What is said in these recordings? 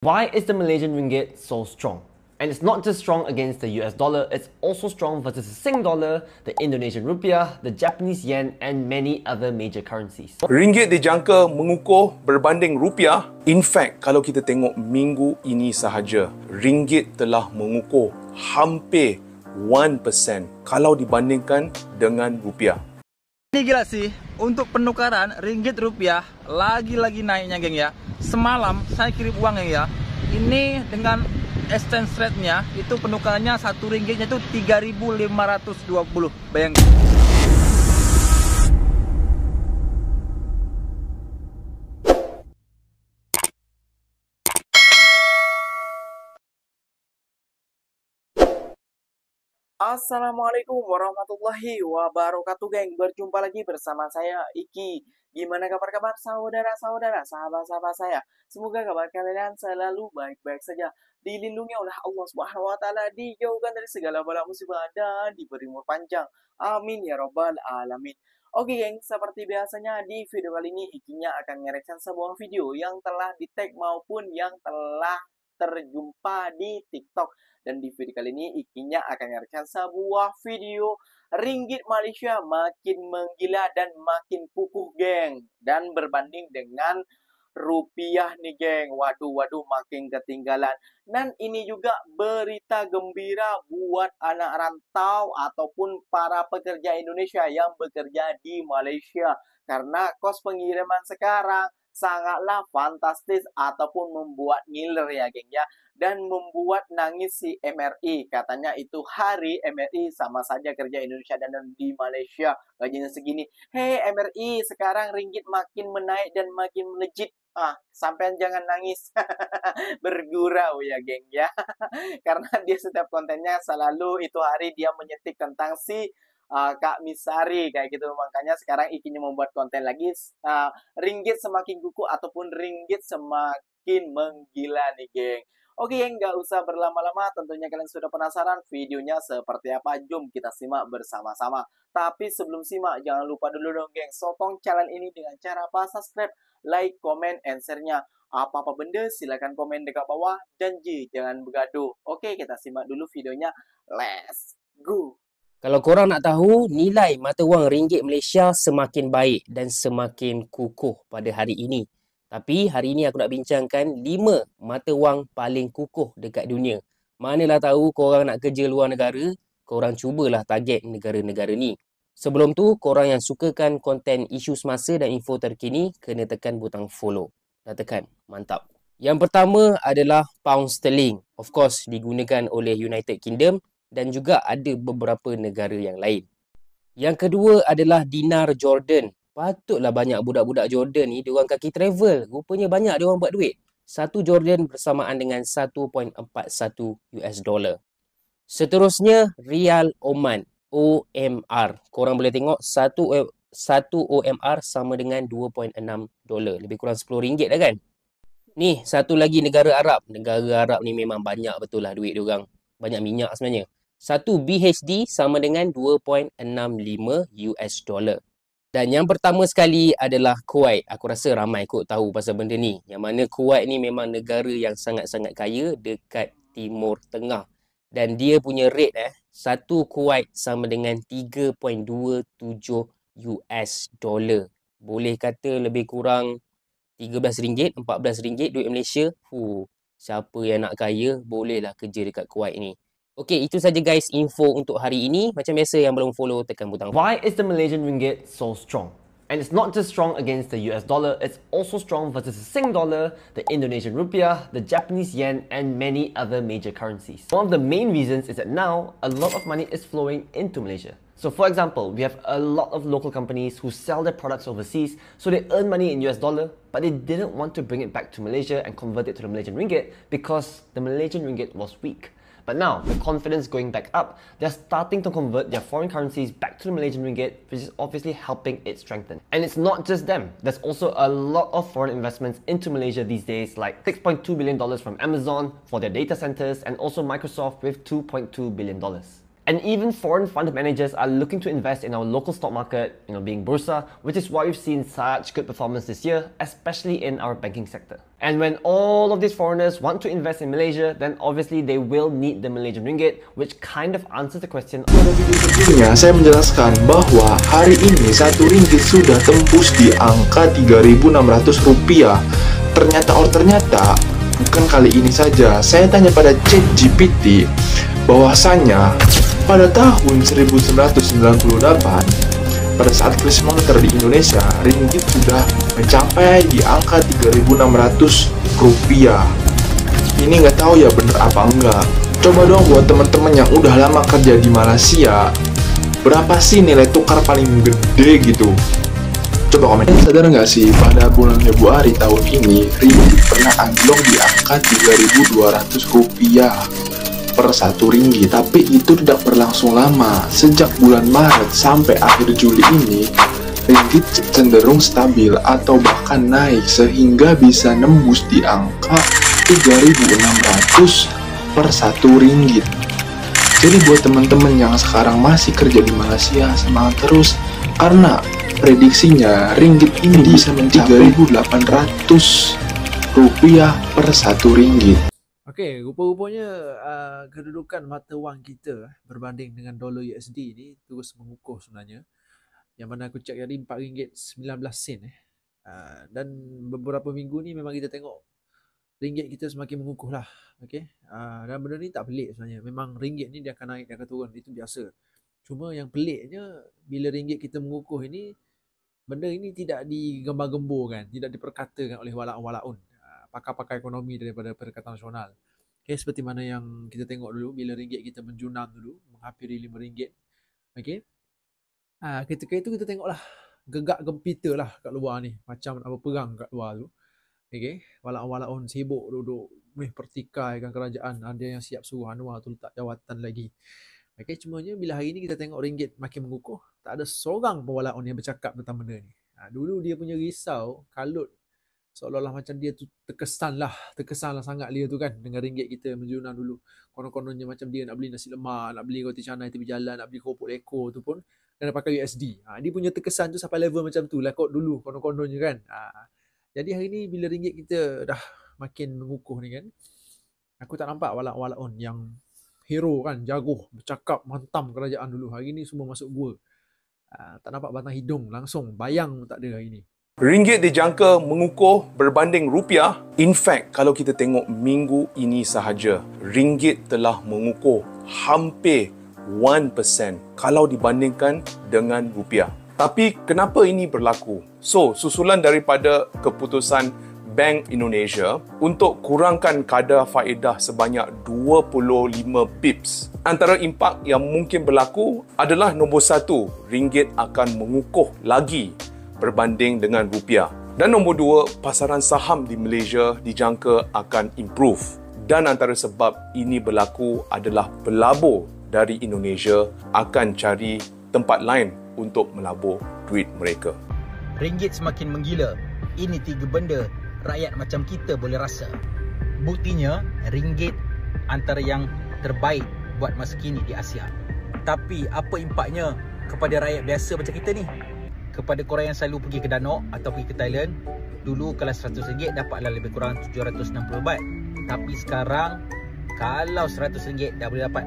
Why is the Malaysian ringgit so strong? And it's not just strong against the US dollar, it's also strong versus the Sing dollar, the Indonesian rupiah, the Japanese yen, and many other major currencies. Ringgit dijangka mengukuh berbanding rupiah. In fact, kalau kita tengok minggu ini sahaja, ringgit telah mengukuh hampir 1% kalau dibandingkan dengan rupiah. Ini gila sih, untuk penukaran ringgit rupiah lagi-lagi naiknya geng ya. Semalam saya kirim uang ya. Ini dengan exchange rate-nya itu penukarannya satu ringgitnya itu 3.520. Bayangkan. Assalamualaikum warahmatullahi wabarakatuh geng. Berjumpa lagi bersama saya Iki. Gimana kabar-kabar saudara-saudara, sahabat-sahabat saya? Semoga kabar kalian selalu baik-baik saja, dilindungi oleh Allah Subhanahu wa taala, dijauhkan dari segala bala musibah dan diberi umur panjang. Amin ya robbal alamin. Oke geng, seperti biasanya di video kali ini Ikinya akan nge-reaction sebuah video yang telah di-tag maupun yang telah terjumpa di TikTok. Dan di video kali ini Ikinya akan nge-reaction sebuah video ringgit Malaysia makin menggila dan makin kukuh geng. Dan berbanding dengan rupiah nih geng. Waduh makin ketinggalan. Dan ini juga berita gembira buat anak rantau ataupun para pekerja Indonesia yang bekerja di Malaysia. Karena kos pengiriman sekarang sangatlah fantastis ataupun membuat ngiler ya geng ya. Dan membuat nangis si MRI. Katanya itu hari MRI sama saja kerja Indonesia dan di Malaysia. Gajinya segini. Hei MRI, sekarang ringgit makin menaik dan makin melejit. Sampean jangan nangis. Bergurau ya geng ya. Karena dia setiap kontennya selalu itu hari dia menyetik tentang si Kak Misari kayak gitu. Makanya sekarang Ikinya membuat konten lagi ringgit semakin kuku ataupun ringgit semakin menggila nih geng. Oke geng, nggak usah berlama-lama, tentunya kalian sudah penasaran videonya seperti apa. Jom kita simak bersama-sama. Tapi sebelum simak, jangan lupa dulu dong geng, sokong channel ini dengan cara apa? Subscribe, like, comment, and share-nya. Apa-apa benda silahkan komen dekat bawah. Janji jangan bergaduh. Oke, kita simak dulu videonya. Let's go. Kalau korang nak tahu, nilai mata wang ringgit Malaysia semakin baik dan semakin kukuh pada hari ini. Tapi hari ini aku nak bincangkan 5 mata wang paling kukuh dekat dunia. Manalah tahu korang nak kerja luar negara, korang cubalah target negara-negara ni. Sebelum tu, korang yang sukakan konten isu semasa dan info terkini, kena tekan butang follow. Dah tekan, mantap. Yang pertama adalah pound sterling. Of course, digunakan oleh United Kingdom dan juga ada beberapa negara yang lain. Yang kedua adalah dinar Jordan. Patutlah banyak budak-budak Jordan ni diorang kaki travel. Rupanya banyak diorang buat duit. Satu Jordan bersamaan dengan 1.41 US dollar. Seterusnya Rial Oman, OMR. Korang boleh tengok satu OMR sama dengan 2.6 dolar. Lebih kurang RM10 dah kan? Ni satu lagi negara Arab. Negara Arab ni memang banyak betul lah duit diorang. Banyak minyak sebenarnya. Satu BHD sama dengan 2.65 US dollar. Dan yang pertama sekali adalah Kuwait. Aku rasa ramai kot tahu pasal benda ni. Yang mana Kuwait ni memang negara yang sangat-sangat kaya dekat Timur Tengah. Dan dia punya rate satu Kuwait sama dengan 3.27 US dollar. Boleh kata lebih kurang RM13, RM14 duit Malaysia. Siapa yang nak kaya bolehlah kerja dekat Kuwait ni. Okey, itu saja guys info untuk hari ini. Macam biasa yang belum follow tekan butang. Why is the Malaysian ringgit so strong? And it's not just strong against the US dollar, it's also strong versus the Sing dollar, the Indonesian rupiah, the Japanese yen, and many other major currencies. One of the main reasons is that now a lot of money is flowing into Malaysia. So for example, we have a lot of local companies who sell their products overseas, so they earn money in US dollar, but they didn't want to bring it back to Malaysia and convert it to the Malaysian ringgit because the Malaysian ringgit was weak. But now, with confidence going back up, they're starting to convert their foreign currencies back to the Malaysian ringgit, which is obviously helping it strengthen. And it's not just them. There's also a lot of foreign investments into Malaysia these days, like $6.2 billion from Amazon for their data centers, and also Microsoft with $2.2 billion. And even foreign fund managers are looking to invest in our local stock market, being Bursa, which is why we've seen such good performance this year, especially in our banking sector. And when all of these foreigners want to invest in Malaysia, then obviously they will need the Malaysian ringgit, which kind of answers the question. Pada video sebelumnya, saya menjelaskan bahwa hari ini satu ringgit sudah tembus di angka Rp3.600. Ternyata bukan kali ini saja. Saya tanya pada ChatGPT bahwasanya pada tahun 1998, pada saat krisis moneter di Indonesia, ringgit sudah mencapai di angka Rp3.600. Ini nggak tahu ya bener apa enggak. Coba dong buat teman-teman yang udah lama kerja di Malaysia, berapa sih nilai tukar paling gede gitu? Coba komen. Sadar nggak sih pada bulan Februari tahun ini ringgit pernah anjlok di angka Rp3.200 per satu ringgit, tapi itu tidak berlangsung lama. Sejak bulan Maret sampai akhir Juli ini, ringgit cenderung stabil atau bahkan naik sehingga bisa nembus di angka Rp3.600 per satu ringgit. Jadi buat teman-teman yang sekarang masih kerja di Malaysia, semangat terus karena prediksinya ringgit ini bisa mencapai Rp800 per satu ringgit. Okey, rupa-rupanya kedudukan mata wang kita berbanding dengan dolar USD ni terus mengukuh sebenarnya. Yang mana aku cek tadi RM4.19. Dan beberapa minggu ni memang kita tengok ringgit kita semakin mengukuh lah. Okey. Dan benda ni tak pelik sebenarnya. Memang ringgit ni dia akan naik, dia akan turun, itu biasa. Cuma yang peliknya bila ringgit kita mengukuh ini, benda ini tidak digembar-gemburkan, tidak diperkatakan oleh walaun-walaun, pakar-pakar ekonomi daripada Perikatan Nasional. Okay, seperti mana yang kita tengok dulu bila ringgit kita menjunam dulu, menghampiri RM5. Okay. Ketika itu kita tengoklah gegak gempita lah kat luar ni, macam apa perang kat luar tu. Okay. Walaun-walaun sibuk duduk pertikaikan kerajaan, ada yang siap suruh Anwar tu letak jawatan lagi. Okay, cumanya bila hari ni kita tengok ringgit makin mengukuh, tak ada seorang pun walaun yang bercakap tentang benda ni. Dulu dia punya risau, kalut, seolah-olah macam dia tu terkesanlah sangat dia tu kan dengan ringgit kita menjunam dulu. Konon-kononnya macam dia nak beli nasi lemak, nak beli roti canai tepi jalan, nak beli keropok leko tu pun kena pakai USD. Dia punya terkesan tu sampai level macam tu lah kot dulu konon-kononnya kan. Jadi hari ni bila ringgit kita dah makin mengukuh ni kan, aku tak nampak walaun-walaun yang hero kan, jago, bercakap mantap kerajaan dulu. Hari ni semua masuk gua. Tak nampak batang hidung, langsung bayang tak ada hari ni. Ringgit dijangka mengukuh berbanding rupiah. In fact, kalau kita tengok minggu ini sahaja, ringgit telah mengukuh hampir 1% kalau dibandingkan dengan rupiah. Tapi kenapa ini berlaku? So, susulan daripada keputusan Bank Indonesia untuk kurangkan kadar faedah sebanyak 25 pips. Antara impak yang mungkin berlaku adalah nombor satu, ringgit akan mengukuh lagi berbanding dengan rupiah. Dan nombor dua, pasaran saham di Malaysia dijangka akan improve. Dan antara sebab ini berlaku adalah pelabur dari Indonesia akan cari tempat lain untuk melabur duit mereka. Ringgit semakin menggila. Ini tiga benda rakyat macam kita boleh rasa. Buktinya, ringgit antara yang terbaik buat masa kini di Asia. Tapi apa impaknya kepada rakyat biasa macam kita ni? Kepada korang yang selalu pergi ke Danok atau pergi ke Thailand, dulu kalau RM100 dapatlah lebih kurang 760 baht. Tapi sekarang kalau RM100 dah boleh dapat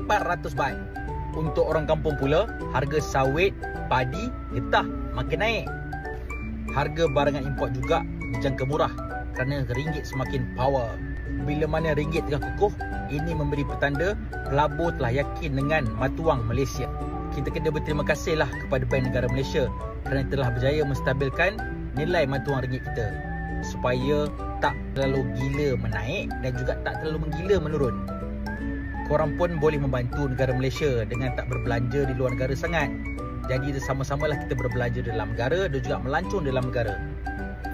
800 baht. Untuk orang kampung pula, harga sawit, padi, getah makin naik. Harga barangan import juga dijangka murah kerana ringgit semakin power. Bila mana ringgit tengah kukuh, ini memberi petanda pelabur telah yakin dengan mata wang Malaysia. Kita kena berterima kasihlah kepada Bank Negara Malaysia kerana telah berjaya menstabilkan nilai mata wang ringgit kita supaya tak terlalu gila menaik dan juga tak terlalu menggila menurun. Korang pun boleh membantu negara Malaysia dengan tak berbelanja di luar negara sangat. Jadi sama-samalah kita berbelanja dalam negara dan juga melancong dalam negara.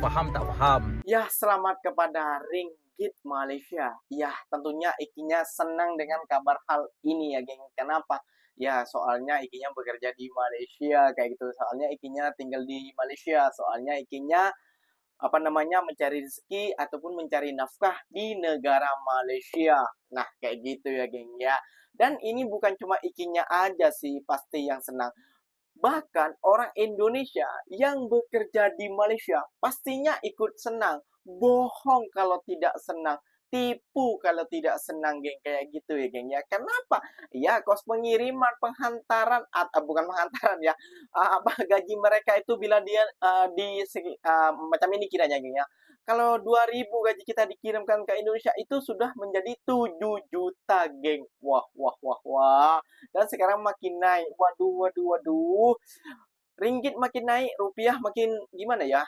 Faham tak faham? Ya, selamat kepada ringgit Malaysia. Ya, tentunya ikinya senang dengan kabar hal ini ya, geng. Kenapa? Ya, soalnya ikinya bekerja di Malaysia kayak gitu. Soalnya ikinya tinggal di Malaysia. Soalnya ikinya mencari rezeki ataupun mencari nafkah di negara Malaysia. Nah, kayak gitu ya, geng ya. Dan ini bukan cuma ikinya aja sih pasti yang senang. Bahkan orang Indonesia yang bekerja di Malaysia pastinya ikut senang. Bohong kalau tidak senang. Tipu kalau tidak senang, geng. Kayak gitu ya, geng ya. Kenapa? Ya, kos pengiriman, penghantaran, atau bukan penghantaran ya. Gaji mereka itu bila dia macam ini kiranya, geng ya. Kalau 2.000 gaji kita dikirimkan ke Indonesia itu sudah menjadi 7 juta, geng. Wah, wah, wah, wah. Dan sekarang makin naik. Waduh, waduh, waduh. Ringgit makin naik, rupiah makin gimana ya?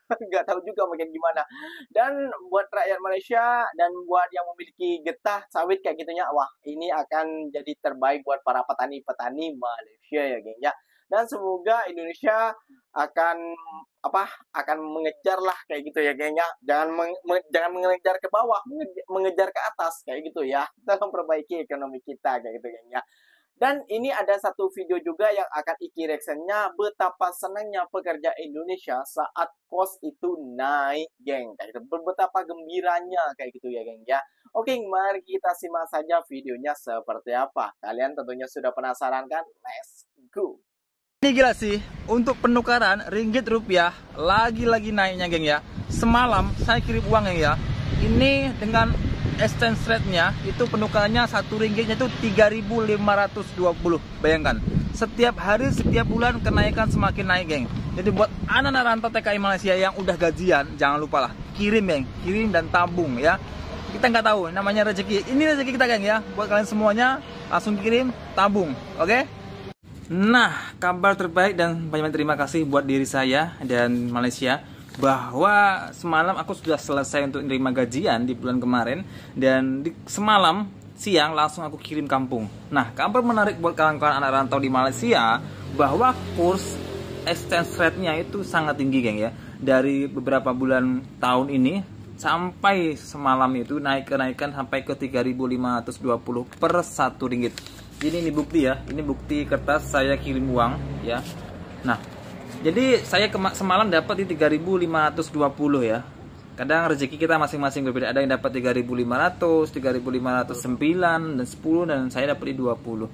Nggak tahu juga makin gimana. Dan buat rakyat Malaysia dan buat yang memiliki getah sawit kayak gitunya, wah ini akan jadi terbaik buat para petani-petani Malaysia ya, geng ya. Dan semoga Indonesia akan akan mengejar lah kayak gitu ya, geng ya. Jangan mengejar ke bawah, mengejar ke atas kayak gitu ya. Dalam perbaiki ekonomi kita kayak gitu, geng ya. Dan ini ada satu video juga yang akan Iki reactionnya betapa senangnya pekerja Indonesia saat kos itu naik, geng. Kayak gitu. Betapa gembiranya kayak gitu ya, geng ya. Oke, mari kita simak saja videonya seperti apa. Kalian tentunya sudah penasaran kan? Let's go. Ini gila sih, untuk penukaran ringgit rupiah lagi-lagi naiknya, geng ya. Semalam saya kirim uang, geng ya. Ini dengan exchange rate-nya itu penukarannya 1 ringgitnya itu 3.520. Bayangkan, setiap hari, setiap bulan kenaikan semakin naik, geng. Jadi buat anak-anak rantau TKI Malaysia yang udah gajian, jangan lupa lah kirim, geng, kirim dan tabung ya. Kita nggak tahu namanya rezeki. Ini rezeki kita, geng ya. Buat kalian semuanya langsung kirim, tabung, oke? Nah, kabar terbaik dan banyak terima kasih buat diri saya dan Malaysia bahwa semalam aku sudah selesai untuk menerima gajian di bulan kemarin dan semalam siang langsung aku kirim kampung. Nah, kabar menarik buat kawan-kawan anak rantau di Malaysia bahwa kurs exchange rate-nya itu sangat tinggi, geng ya. Dari beberapa bulan tahun ini sampai semalam itu kenaikan sampai ke 3.520 per 1 ringgit. Jadi ini bukti ya, ini bukti kertas saya kirim uang ya. Nah, jadi saya semalam dapat di 3.520 ya. Kadang rezeki kita masing-masing berbeda. Ada yang dapat 3.500, 3.509 dan 10 dan saya dapat di 20.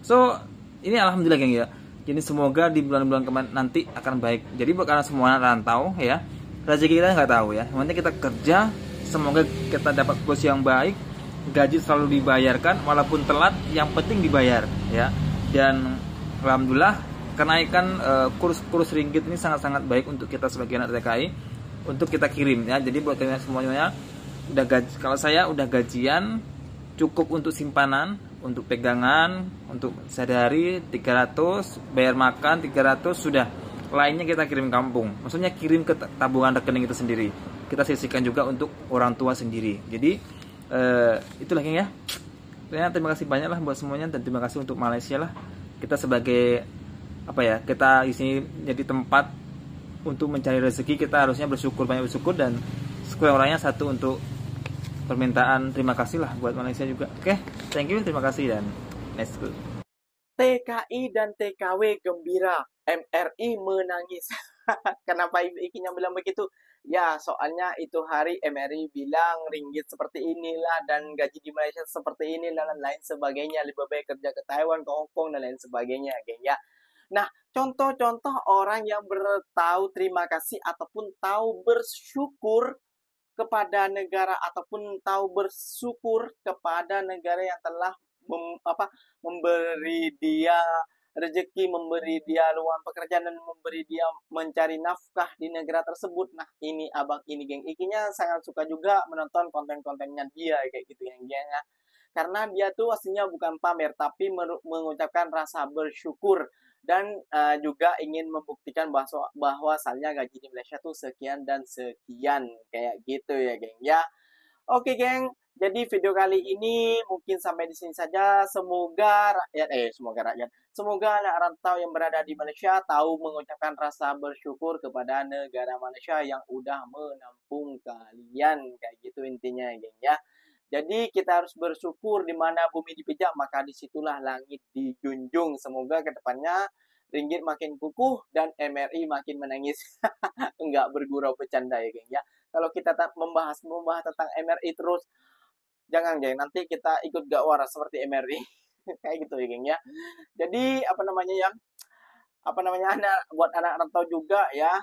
So, ini alhamdulillah, geng ya. Jadi semoga di bulan-bulan nanti akan baik. Jadi buat kalian semua rantau ya, rezeki kita nggak tahu ya. Yang penting kita kerja, semoga kita dapat kurs yang baik. Gaji selalu dibayarkan walaupun telat, yang penting dibayar ya. Dan alhamdulillah kenaikan kurs ringgit ini sangat-sangat baik untuk kita sebagai anak TKI untuk kita kirim ya. Jadi buat kalian semuanya kalau saya udah gajian cukup untuk simpanan, untuk pegangan, untuk sehari-hari 300, bayar makan 300 sudah. Lainnya kita kirim kampung. Maksudnya kirim ke tabungan rekening itu sendiri. Kita sisihkan juga untuk orang tua sendiri. Jadi itulah, geng ya. Terima kasih banyak lah buat semuanya dan terima kasih untuk Malaysia lah. Kita sebagai kita di sini jadi tempat untuk mencari rezeki, kita harusnya bersyukur, banyak bersyukur dan sekurang-kurangnya satu untuk permintaan terima kasih lah buat Malaysia juga. Oke, thank you, terima kasih dan let's go. TKI dan TKW gembira, MRI menangis. Kenapa Ikinya bilang begitu? Ya, soalnya itu hari MRI bilang ringgit seperti inilah dan gaji di Malaysia seperti inilah dan lain sebagainya. Lebih baik kerja ke Taiwan, ke Hong Kong dan lain sebagainya, geng ya. Nah, contoh-contoh orang yang bertahu terima kasih ataupun tahu bersyukur kepada negara ataupun tahu bersyukur kepada negara yang telah memberi dia rezeki, memberi dia luang pekerjaan dan memberi dia mencari nafkah di negara tersebut. Nah, ini abang ini, geng Ikinya sangat suka juga menonton konten-kontennya dia kayak gitu ya, geng ya. Karena dia tuh aslinya bukan pamer tapi mengucapkan rasa bersyukur dan juga ingin membuktikan bahwa asalnya gaji di Malaysia tuh sekian dan sekian kayak gitu ya, geng ya. Oke, geng. Jadi video kali ini mungkin sampai di sini saja. Semoga anak rantau yang berada di Malaysia tahu mengucapkan rasa bersyukur kepada negara Malaysia yang udah menampung kalian. Kayak gitu intinya, geng ya. Jadi kita harus bersyukur di mana bumi dipijak, maka disitulah langit dijunjung. Semoga kedepannya ringgit makin kukuh dan MRI makin menangis. Enggak bergurau bercanda ya geng ya. Kalau kita membahas tentang MRI terus, jangan geng, nanti kita ikut gak waras seperti MRI. Kayak gitu ya geng ya. Jadi buat anak rantau juga ya,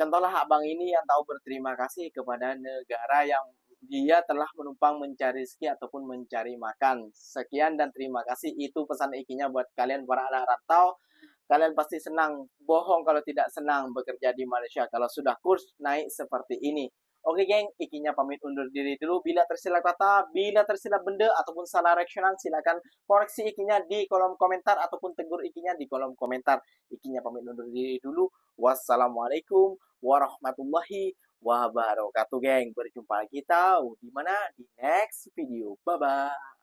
contohlah abang ini yang tahu berterima kasih kepada negara yang dia telah menumpang mencari rezeki ataupun mencari makan. Sekian dan terima kasih. Itu pesan ikinya buat kalian para anak rantau. Kalian pasti senang, bohong kalau tidak senang bekerja di Malaysia kalau sudah kurs naik seperti ini. Oke geng, ikinya pamit undur diri dulu. Bila tersilap kata, bila tersilap benda ataupun salah reaksyonan, silakan koreksi ikinya di kolom komentar ataupun tegur ikinya di kolom komentar. Ikinya pamit undur diri dulu. Wassalamualaikum warahmatullahi wabarakatuh geng. Berjumpa kita di mana? Di next video. Bye bye.